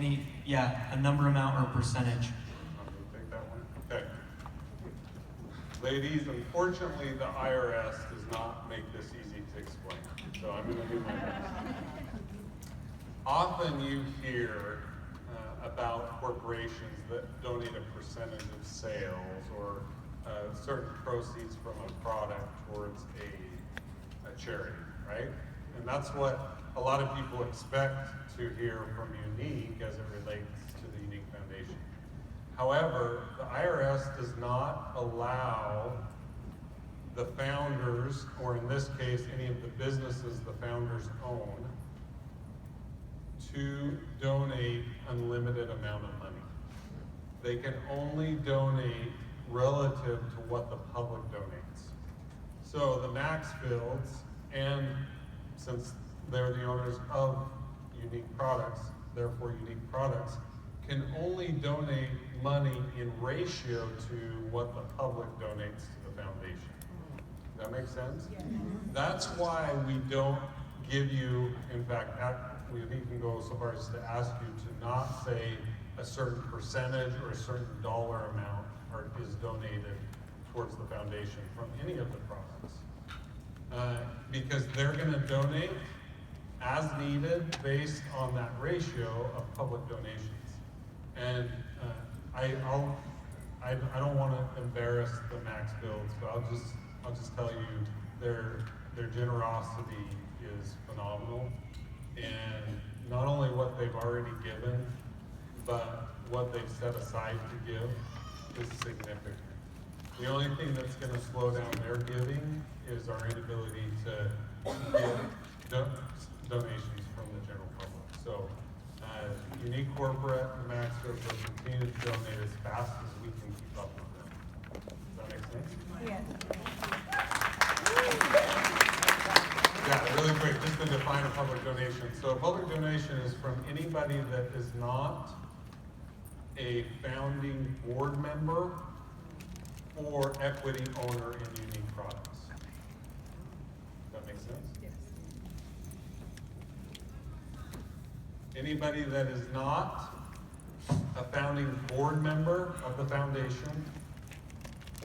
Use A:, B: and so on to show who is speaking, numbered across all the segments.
A: a number, amount, or percentage.
B: I'm going to take that one. Okay. Ladies, unfortunately, the IRS does not make this easy to explain, so I'm going to do my best. Often you hear about corporations that donate a percentage of sales or certain proceeds from a product towards a charity, right? And that's what a lot of people expect to hear from Younique as it relates to the Younique Foundation. However, the IRS does not allow the founders, or in this case, any of the businesses the founders own, to donate unlimited amount of money. They can only donate relative to what the public donates. So the Maxfields, and since they're the owners of Younique Products, therefore Younique Products, can only donate money in ratio to what the public donates to the foundation. Does that make sense? Yeah. That's why we don't give you, in fact, we can go so far as to ask you to not say a certain percentage or a certain dollar amount is donated towards the foundation from any of the products. Because they're going to donate as needed based on that ratio of public donations. And I don't want to embarrass the Maxfields, but I'll just tell you their generosity is phenomenal. And not only what they've already given, but what they've set aside to give is significant. The only thing that's going to slow down their giving is our inability to get donations from the general public. So Younique Corporate and the Maxfields will continue to donate as fast as we can keep up with them. Does that make sense?
C: Yes.
B: Yeah, really quick, just to define a public donation. So a public donation is from anybody that is not a founding board member or equity owner in Younique Products. Does that make sense?
C: Yes.
B: Anybody that is not a founding board member of the foundation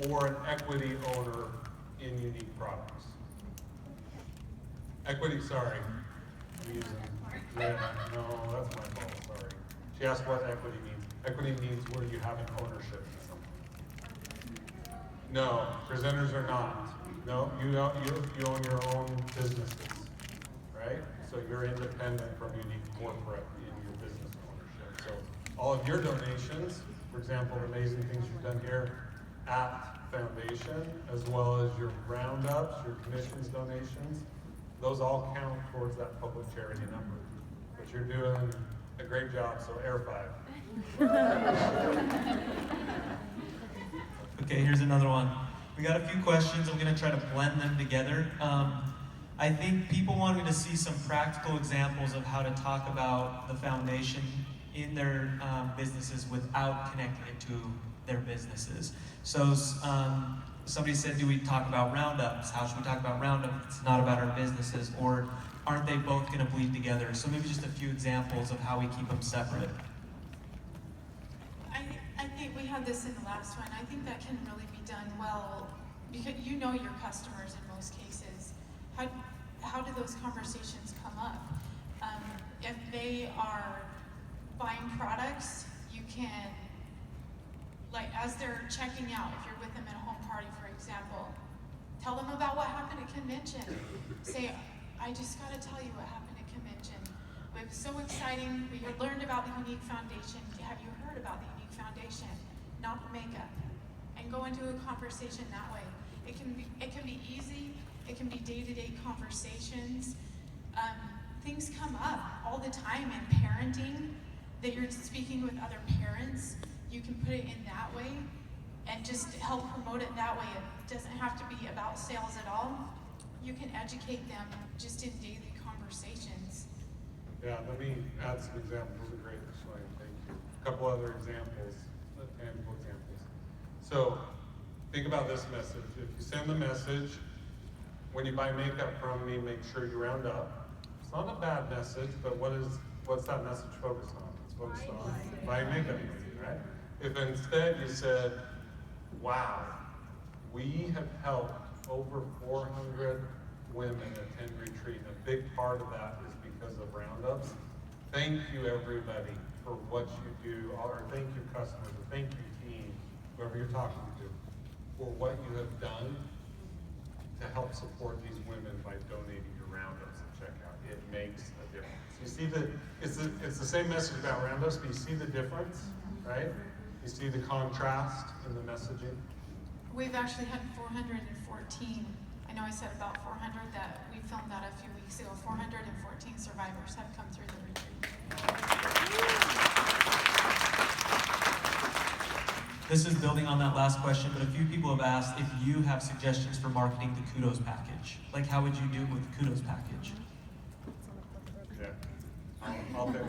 B: or an equity owner in Younique Products. Equity, sorry. I'm using, yeah, no, that's my fault, sorry. She asked what equity means. Equity means where you have an ownership in something. No, presenters are not. No, you own your own businesses, right? So you're independent from Younique Corporate in your business ownership. So all of your donations, for example, the amazing things you've done here at Foundation, as well as your roundups, your commissions donations, those all count towards that public charity number. But you're doing a great job, so air 5.
A: Okay, here's another one. We got a few questions. I'm going to try to blend them together. I think people wanted to see some practical examples of how to talk about the foundation in their businesses without connecting it to their businesses. So somebody said, do we talk about roundups? How should we talk about roundups? It's not about our businesses, or aren't they both going to bleed together? So maybe just a few examples of how we keep them separate.
D: I think we had this in the last one. I think that can really be done well, because you know your customers in most cases. How do those conversations come up? If they are buying products, you can, like as they're checking out, if you're with them at a home party, for example, tell them about what happened at convention. Say, I just got to tell you what happened at convention. It was so exciting. We learned about the Younique Foundation. Have you heard about the Younique Foundation? Not the makeup. And go into a conversation that way. It can be easy. It can be day-to-day conversations. Things come up all the time in parenting that you're speaking with other parents. You can put it in that way and just help promote it that way. It doesn't have to be about sales at all. You can educate them just in daily conversations.
B: Yeah, let me add some examples. Those are great, Shane. Thank you. A couple other examples, tangible examples. So think about this message. If you send the message, when you buy makeup from me, make sure you round up. It's not a bad message, but what is what's that message focused on? It's focused on buying makeup, right? If instead you said, wow, we have helped over 400 women attend retreat, and a big part of that is because of roundups. Thank you, everybody, for what you do, or thank you, customers, or thank you, team, whoever you're talking to, for what you have done to help support these women by donating your roundups at checkout. It makes a difference. You see it's the same message about roundups, but you see the difference, right? You see the contrast in the messaging.
D: We've actually had 414, I know I said about 400 that we filmed that a few weeks ago, 414 survivors have come through the retreat.
A: This is building on that last question, but a few people have asked if you have suggestions for marketing the kudos package. Like, how would you do it with the kudos package?
B: Yeah, I'll take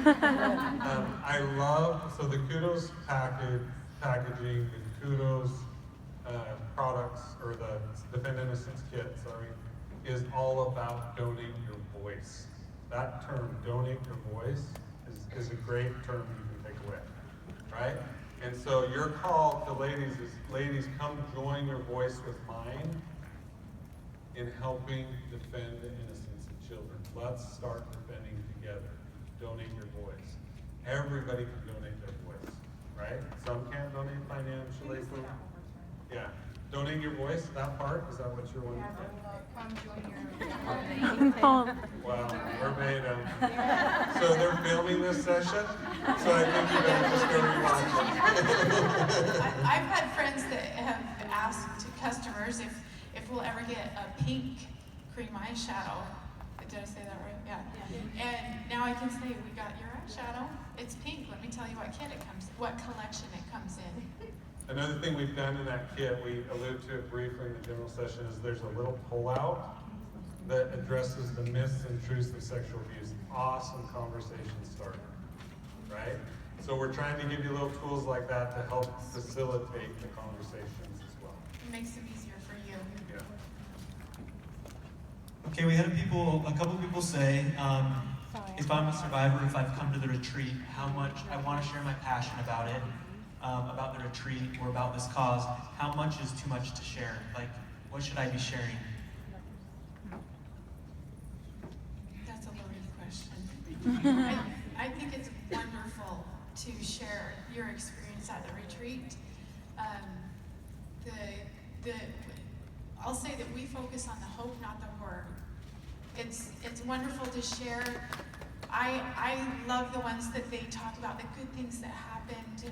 B: that. I love, so the kudos packaging, the kudos products, or the Defend Innocence kit, sorry, is all about donate your voice. That term, donate your voice, is a great term you can take away, right? And so your call to ladies is, ladies, come join your voice with mine in helping defend the innocence of children. Let's start defending together. Donate your voice. Everybody can donate their voice, right? Some can't donate financially. Yeah. Donate your voice, that part, is that what you're wanting to say?
C: Come join your
B: Wow, verbatim. So they're filming this session, so I think you better just go rewatch it.
D: I've had friends that have asked customers if we'll ever get a pink cream eyeshadow. Did I say that right? Yeah. And now I can say, we got your eyeshadow. It's pink. Let me tell you what collection it comes in.
B: Another thing we've done in that kit, we alluded to it briefly in the general session, is there's a little pullout that addresses the myths and truths of sexual abuse. Awesome conversation starter, right? So we're trying to give you little tools like that to help facilitate the conversations as well.
D: It makes it easier for you.
B: Yeah.
A: Okay, we had a couple people say, if I'm a survivor, if I've come to the retreat, how much I want to share my passion about it, about the retreat or about this cause. How much is too much to share? Like, what should I be sharing?
D: That's a loaded question. I think it's wonderful to share your experience at the retreat. I'll say that we focus on the hope, not the horror. It's wonderful to share. I love the ones that they talk about the good things that happened.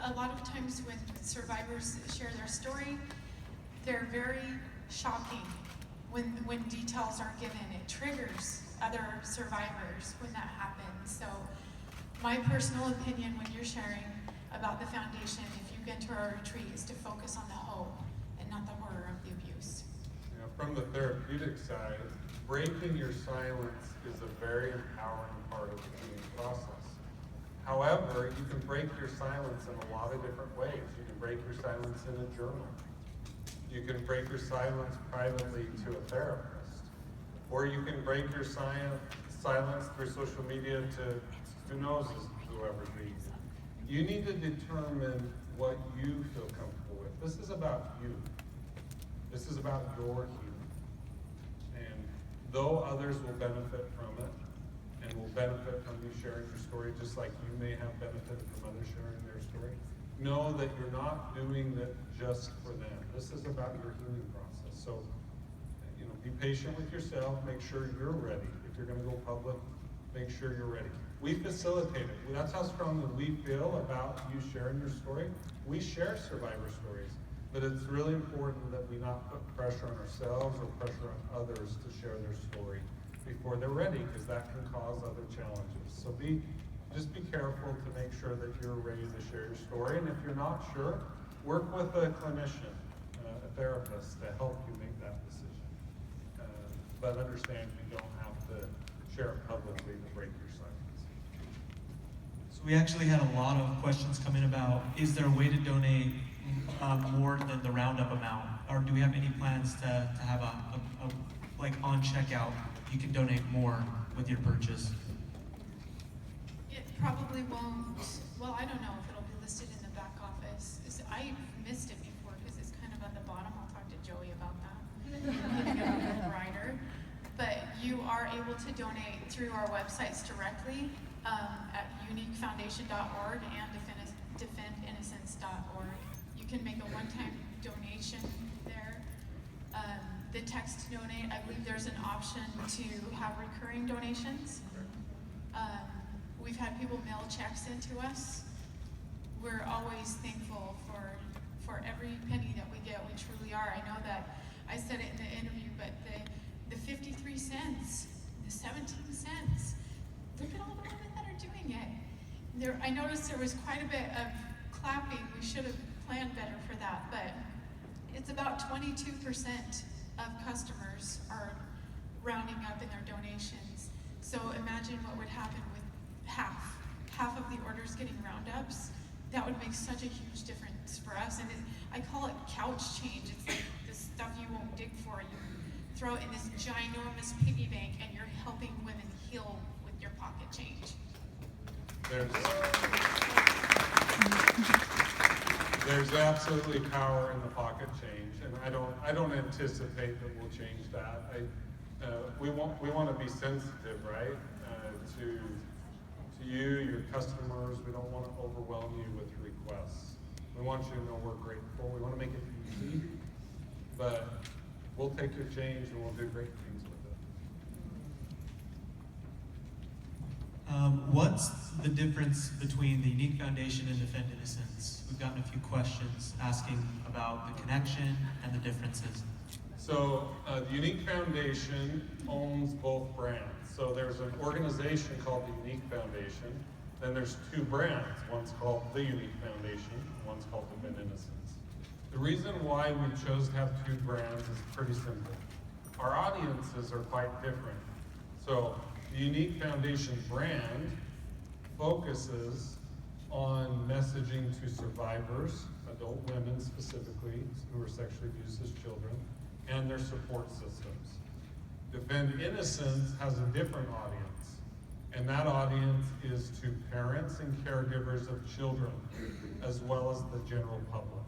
D: A lot of times when survivors share their story, they're very shocking when details are given. It triggers other survivors when that happens. So my personal opinion when you're sharing about the foundation, if you get to our retreat, is to focus on the hope and not the horror of the abuse.
B: You know, from the therapeutic side, breaking your silence is a very empowering part of the healing process. However, you can break your silence in a lot of different ways. You can break your silence in a journal. You can break your silence privately to a therapist. Or you can break your silence through social media to who knows whoever reads it. You need to determine what you feel comfortable with. This is about you. This is about your healing. And though others will benefit from it, and will benefit from you sharing your story, just like you may have benefited from others sharing their story, know that you're not doing it just for them. This is about your healing process. So, you know, be patient with yourself. Make sure you're ready. If you're going to go public, make sure you're ready. We facilitate it. That's how strongly we feel about you sharing your story. We share survivor stories, but it's really important that we not put pressure on ourselves or pressure on others to share their story before they're ready, because that can cause other challenges. So just be careful to make sure that you're ready to share your story. And if you're not sure, work with a clinician, a therapist, to help you make that decision. But understand you don't have to share it publicly to break your silence.
A: So we actually had a lot of questions come in about, is there a way to donate more than the roundup amount? Or do we have any plans to have like on checkout, you can donate more with your purchase?
D: It probably won't, well, I don't know if it'll be listed in the back office. I missed it before because it's kind of at the bottom. I'll talk to Joey about that. Writer. But you are able to donate through our websites directly at youniquefoundation.org and defendinnocence.org. You can make a one-time donation there. The text donate, I believe there's an option to have recurring donations. We've had people mail checks into us. We're always thankful for every penny that we get. We truly are. I know that I said it in the interview, but the 53 cents, the 17 cents, look at all the women that are doing it. I noticed there was quite a bit of clapping. We should have planned better for that, but it's about 22% of customers are rounding up in their donations. So imagine what would happen with half of the orders getting roundups. That would make such a huge difference for us. And I call it couch change. It's like the stuff you won't dig for. You throw it in this ginormous piggy bank and you're helping women heal with your pocket change.
B: There's absolutely power in the pocket change, and I don't anticipate that we'll change that. We want to be sensitive, right, to you, your customers. We don't want to overwhelm you with requests. We want you to know we're grateful. We want to make it easy, but we'll take your change and we'll do great things with it.
A: What's the difference between the Younique Foundation and Defend Innocence? We've gotten a few questions asking about the connection and the differences.
B: So the Younique Foundation owns both brands. So there's an organization called the Younique Foundation, then there's two brands. One's called the Younique Foundation, one's called Defend Innocence. The reason why we chose to have two brands is pretty simple. Our audiences are quite different. So the Younique Foundation brand focuses on messaging to survivors, adult women specifically, who are sexually abused as children, and their support systems. Defend Innocence has a different audience, and that audience is to parents and caregivers of children, as well as the general public.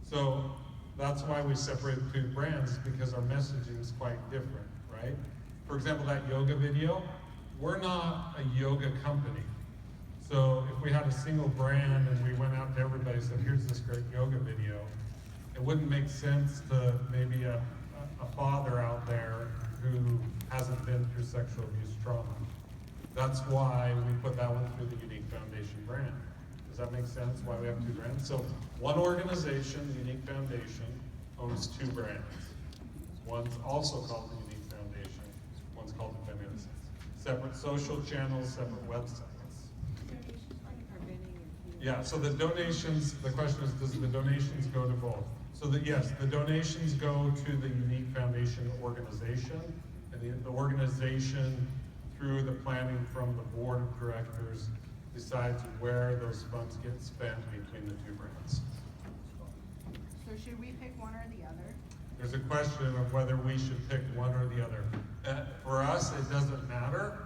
B: So that's why we separate the two brands, because our messaging is quite different, right? For example, that yoga video, we're not a yoga company. So if we had a single brand and we went out to everybody and said, here's this great yoga video, it wouldn't make sense to maybe a father out there who hasn't been through sexual abuse trauma. That's why we put that one through the Younique Foundation brand. Does that make sense, why we have two brands? So one organization, the Younique Foundation, owns two brands. One's also called the Younique Foundation, one's called Defend Innocence. Separate social channels, separate websites. Yeah, so the donations, the question is, does the donations go to both? So that yes, the donations go to the Younique Foundation organization, and the organization, through the planning from the board of directors, decides where those funds get spent between the two brands.
C: So should we pick one or the other?
B: There's a question of whether we should pick one or the other. For us, it doesn't matter.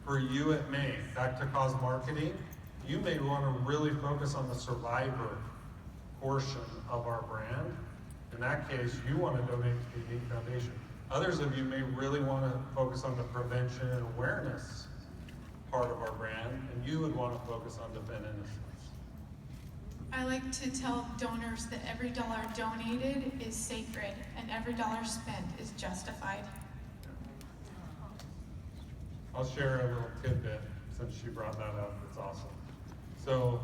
B: For you, it may. Back to cause marketing, you may want to really focus on the survivor portion of our brand. In that case, you want to donate to the Younique Foundation. Others of you may really want to focus on the prevention and awareness part of our brand, and you would want to focus on Defend Innocence.
D: I like to tell donors that every dollar donated is sacred and every dollar spent is justified.
B: I'll share a little tidbit since she brought that up. It's awesome. So,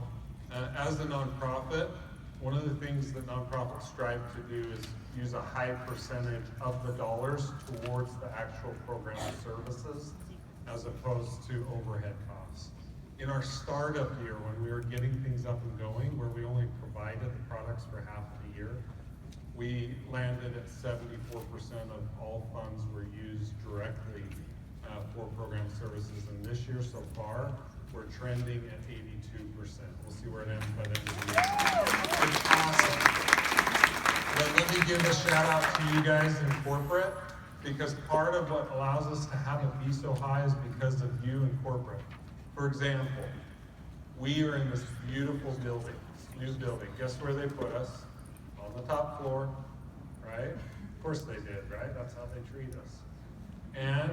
B: as a nonprofit, one of the things that nonprofits strive to do is use a high percentage of the dollars towards the actual program services, as opposed to overhead costs. In our startup year, when we were getting things up and going, where we only provided the products for half of the year, we landed at 74% of all funds were used directly for program services. And this year so far, we're trending at 82%. We'll see where it ends by the end of the year. It's awesome. But let me give a shout out to you guys in corporate. because part of what allows us to have it be so high is because of you and corporate. For example, we are in this beautiful building, new building. Guess where they put us? On the top floor, right? Of course they did, right? That's how they treat us. And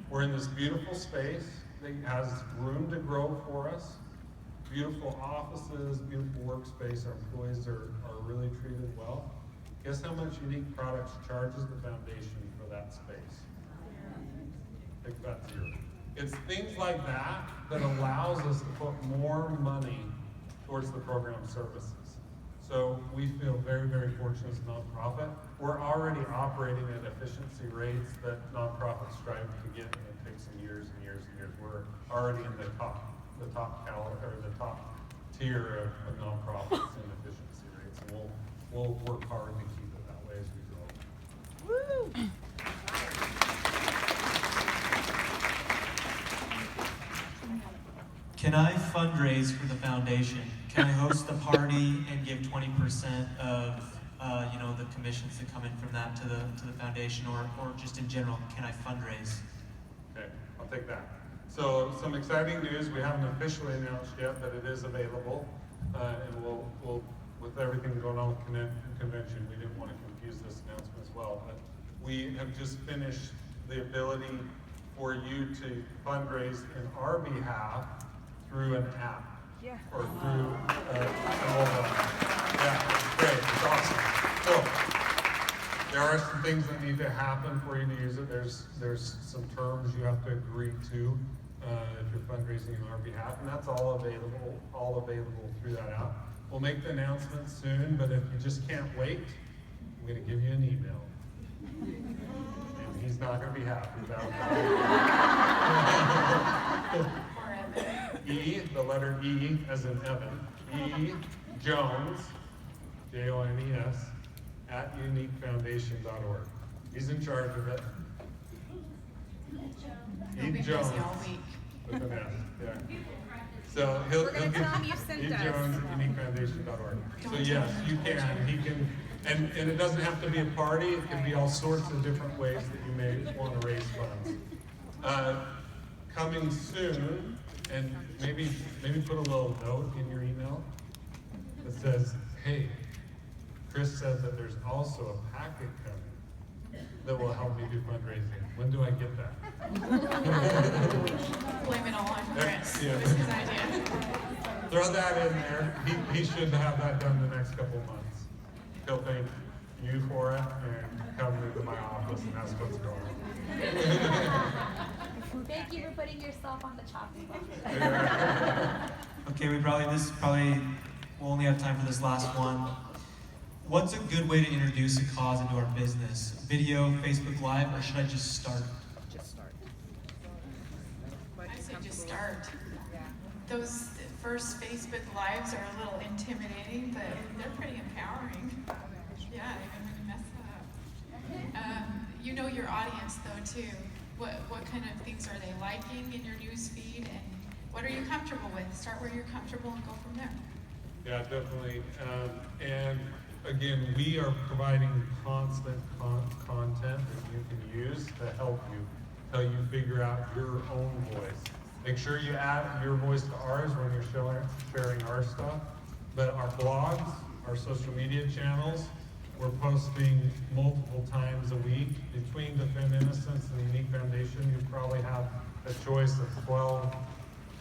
B: we're in this beautiful space that has room to grow for us. Beautiful offices, beautiful workspace. Our employees are really treated well. Guess how much Younique Products charges the foundation for that space? Pick that zero. It's things like that that allows us to put more money towards the program services. So we feel very, very fortunate as a nonprofit. We're already operating at efficiency rates that nonprofits strive to get, and it takes some years and years and years. We're already in the top tier of nonprofits in efficiency rates, and we'll work hard to keep it that way as we go.
C: Woo!
A: Can I fundraise for the foundation? Can I host the party and give 20% of the commissions that come in from that to the foundation, or just in general, can I fundraise?
B: Okay, I'll take that. So some exciting news. We haven't officially announced yet, but it is available, and we'll with everything going on with convention, we didn't want to confuse this announcement as well. But we have just finished the ability for you to fundraise in our behalf through an app.
C: Yeah.
B: Or through an mobile app. Yeah, it's great. It's awesome. So there are some things that need to happen for you to use it. There's some terms you have to agree to if you're fundraising on our behalf, and that's all available through that app. We'll make the announcement soon, but if you just can't wait, I'm going to give you an email. And he's not going to be happy about that. The letter E as in Evan, E Jones, Jones, at YouniqueFoundation.org. He's in charge of it.
D: He'll be busy all week.
B: With an S, yeah. So he'll
C: We're gonna
B: give
C: tell him you sent
B: E
C: us.
B: Jones at YouniqueFoundation.org. So yes, you can. He can, and it doesn't have to be a party. It can be all sorts of different ways that you may want to raise funds. Coming soon, and maybe put a little note in your email that says, "Hey, Chris said that there's also a packet coming that will help me do fundraising. When do I get that?"
D: Blame it all on Chris.
B: Yeah.
D: It was his idea.
B: Throw that in there. He should have that done the next couple of months. He'll thank you for it and come into my office and ask what's going on.
E: Thank you for putting yourself on the chopping block.
A: Okay, we'll only have time for this last one. What's a good way to introduce a cause into our business? Video, Facebook Live, or should I just start?
D: I say just start. Those first Facebook Lives are a little intimidating, but they're pretty empowering. Yeah, even when you mess up. You know your audience though too. What kind of things are they liking in your news feed, and what are you comfortable with? Start where you're comfortable and go from there.
B: Yeah, definitely. And again, we are providing constant content that you can use to help you figure out your own voice. Make sure you add your voice to ours when you're sharing our stuff. But our blogs, our social media channels, we're posting multiple times a week. Between Defend Innocence and the Younique Foundation, you probably have a choice of 12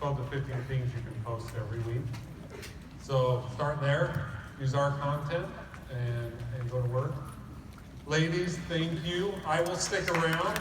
B: to 15 things you can post every week. So start there, use our content, and go to work. Ladies, thank you. I will stick around.